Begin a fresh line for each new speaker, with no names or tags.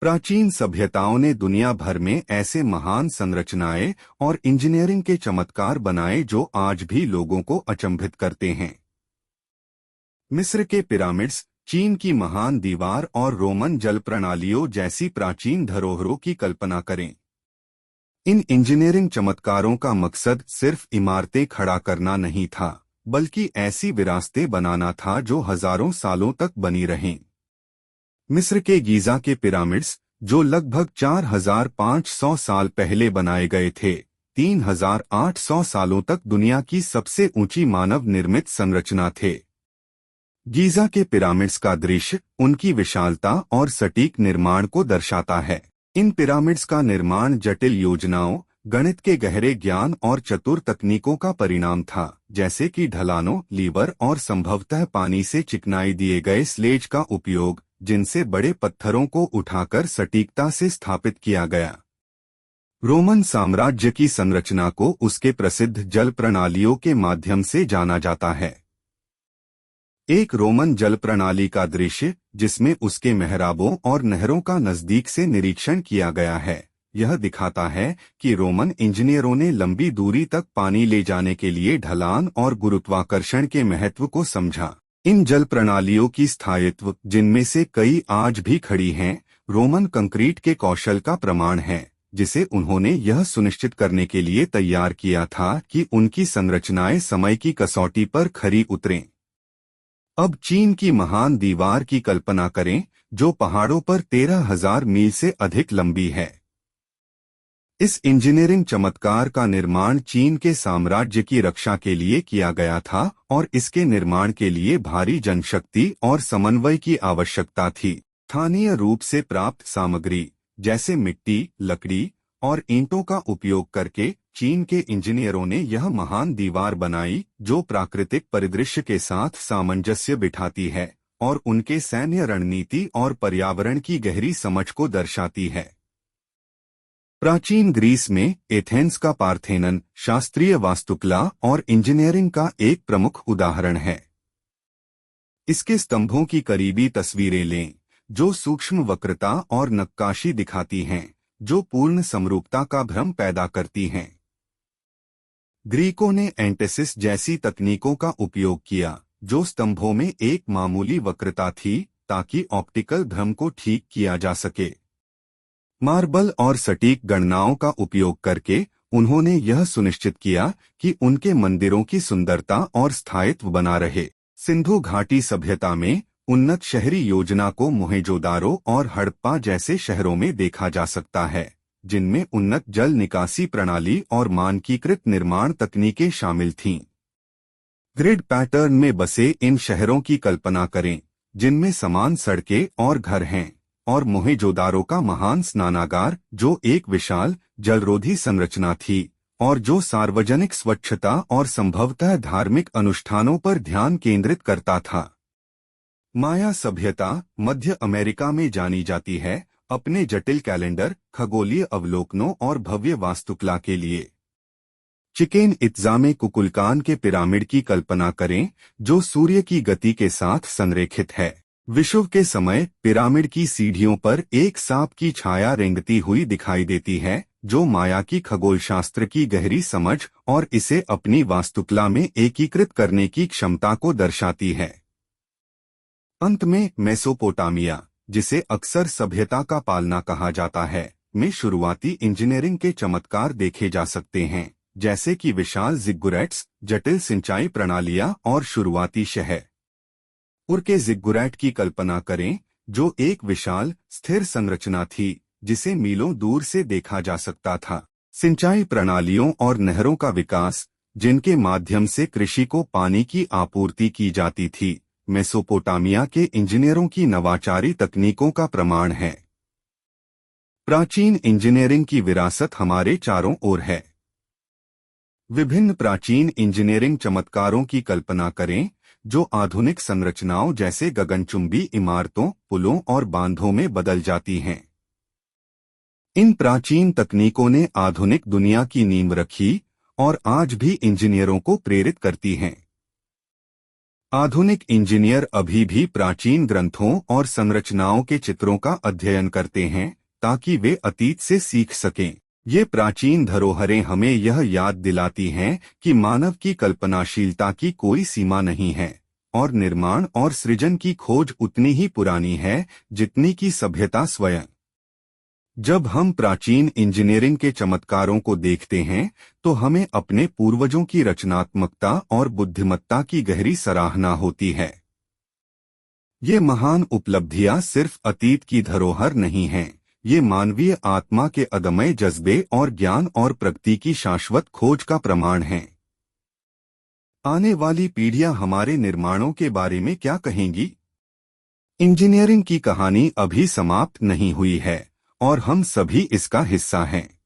प्राचीन सभ्यताओं ने दुनिया भर में ऐसे महान संरचनाएं और इंजीनियरिंग के चमत्कार बनाए जो आज भी लोगों को अचंभित करते हैं। मिस्र के पिरामिड्स, चीन की महान दीवार और रोमन जल प्रणालियों जैसी प्राचीन धरोहरों की कल्पना करें। इन इंजीनियरिंग चमत्कारों का मकसद सिर्फ इमारतें खड़ा करना नहीं था, बल्कि ऐसी विरासतें बनाना था जो हजारों सालों तक बनी रहें। मिस्र के गीजा के पिरामिड्स, जो लगभग 4500 साल पहले बनाए गए थे, 3800 सालों तक दुनिया की सबसे ऊंची मानव निर्मित संरचना थे। गीजा के पिरामिड्स का दृश्य उनकी विशालता और सटीक निर्माण को दर्शाता है। इन पिरामिड्स का निर्माण जटिल योजनाओं, गणित के गहरे ज्ञान और चतुर तकनीकों का परिणाम था, जैसे कि ढलानों, लीवर और संभवतः पानी से चिकनाई दिए गए स्लेज का उपयोग, जिनसे बड़े पत्थरों को उठाकर सटीकता से स्थापित किया गया। रोमन साम्राज्य की संरचना को उसके प्रसिद्ध जल प्रणालियों के माध्यम से जाना जाता है। एक रोमन जल प्रणाली का दृश्य, जिसमें उसके मेहराबों और नहरों का नजदीक से निरीक्षण किया गया है, यह दिखाता है कि रोमन इंजीनियरों ने लंबी दूरी तक पानी ले जाने के लिए ढलान और गुरुत्वाकर्षण के महत्व को समझा। इन जल प्रणालियों की स्थायित्व, जिनमें से कई आज भी खड़ी हैं, रोमन कंक्रीट के कौशल का प्रमाण है, जिसे उन्होंने यह सुनिश्चित करने के लिए तैयार किया था कि उनकी संरचनाएं समय की कसौटी पर खरी उतरें। अब चीन की महान दीवार की कल्पना करें, जो पहाड़ों पर 13,000 मील से अधिक लंबी है। इस इंजीनियरिंग चमत्कार का निर्माण चीन के साम्राज्य की रक्षा के लिए किया गया था और इसके निर्माण के लिए भारी जनशक्ति और समन्वय की आवश्यकता थी। स्थानीय रूप से प्राप्त सामग्री जैसे मिट्टी, लकड़ी और ईंटों का उपयोग करके चीन के इंजीनियरों ने यह महान दीवार बनाई, जो प्राकृतिक परिदृश्य के साथ सामंजस्य बिठाती है और उनके सैन्य रणनीति और पर्यावरण की गहरी समझ को दर्शाती है। प्राचीन ग्रीस में एथेंस का पार्थेनन शास्त्रीय वास्तुकला और इंजीनियरिंग का एक प्रमुख उदाहरण है। इसके स्तंभों की करीबी तस्वीरें लें, जो सूक्ष्म वक्रता और नक्काशी दिखाती हैं, जो पूर्ण समरूपता का भ्रम पैदा करती हैं। ग्रीकों ने एंटेसिस जैसी तकनीकों का उपयोग किया, जो स्तंभों में एक मामूली वक्रता थी, ताकि ऑप्टिकल भ्रम को ठीक किया जा सके। मार्बल और सटीक गणनाओं का उपयोग करके उन्होंने यह सुनिश्चित किया कि उनके मंदिरों की सुंदरता और स्थायित्व बना रहे। सिंधु घाटी सभ्यता में उन्नत शहरी योजना को मोहेंजोदारो और हड़प्पा जैसे शहरों में देखा जा सकता है, जिनमें उन्नत जल निकासी प्रणाली और मानकीकृत निर्माण तकनीकें शामिल थीं। ग्रिड पैटर्न में बसे इन शहरों की कल्पना करें, जिनमें समान सड़कें और घर हैं, और मोहेंजोदारो का महान स्नानागार, जो एक विशाल जलरोधी संरचना थी और जो सार्वजनिक स्वच्छता और संभवतः धार्मिक अनुष्ठानों पर ध्यान केंद्रित करता था। माया सभ्यता मध्य अमेरिका में जानी जाती है अपने जटिल कैलेंडर, खगोलीय अवलोकनों और भव्य वास्तुकला के लिए। चिकेन इत्जा में कुकुलकान के पिरामिड की कल्पना करें, जो सूर्य की गति के साथ संरेखित है। विषुव के समय पिरामिड की सीढ़ियों पर एक सांप की छाया रेंगती हुई दिखाई देती है, जो माया की खगोलशास्त्र की गहरी समझ और इसे अपनी वास्तुकला में एकीकृत करने की क्षमता को दर्शाती है। अंत में मेसोपोटामिया, जिसे अक्सर सभ्यता का पालना कहा जाता है, में शुरुआती इंजीनियरिंग के चमत्कार देखे जा सकते हैं, जैसे कि विशाल जिग्गुरैट्स, जटिल सिंचाई प्रणालियां और शुरुआती शहर। उर के जिग्गुरैट की कल्पना करें, जो एक विशाल स्थिर संरचना थी, जिसे मीलों दूर से देखा जा सकता था। सिंचाई प्रणालियों और नहरों का विकास, जिनके माध्यम से कृषि को पानी की आपूर्ति की जाती थी, मेसोपोटामिया के इंजीनियरों की नवाचारी तकनीकों का प्रमाण है। प्राचीन इंजीनियरिंग की विरासत हमारे चारों ओर है। विभिन्न प्राचीन इंजीनियरिंग चमत्कारों की कल्पना करें, जो आधुनिक संरचनाओं जैसे गगनचुंबी इमारतों, पुलों और बांधों में बदल जाती हैं। इन प्राचीन तकनीकों ने आधुनिक दुनिया की नींव रखी और आज भी इंजीनियरों को प्रेरित करती हैं। आधुनिक इंजीनियर अभी भी प्राचीन ग्रंथों और संरचनाओं के चित्रों का अध्ययन करते हैं ताकि वे अतीत से सीख सकें। ये प्राचीन धरोहरें हमें यह याद दिलाती हैं कि मानव की कल्पनाशीलता की कोई सीमा नहीं है और निर्माण और सृजन की खोज उतनी ही पुरानी है जितनी की सभ्यता स्वयं। जब हम प्राचीन इंजीनियरिंग के चमत्कारों को देखते हैं तो हमें अपने पूर्वजों की रचनात्मकता और बुद्धिमत्ता की गहरी सराहना होती है। ये महान उपलब्धियां सिर्फ अतीत की धरोहर नहीं हैं, ये मानवीय आत्मा के अदम्य जज्बे और ज्ञान और प्रगति की शाश्वत खोज का प्रमाण हैं। आने वाली पीढ़ियां हमारे निर्माणों के बारे में क्या कहेंगी? इंजीनियरिंग की कहानी अभी समाप्त नहीं हुई है और हम सभी इसका हिस्सा हैं।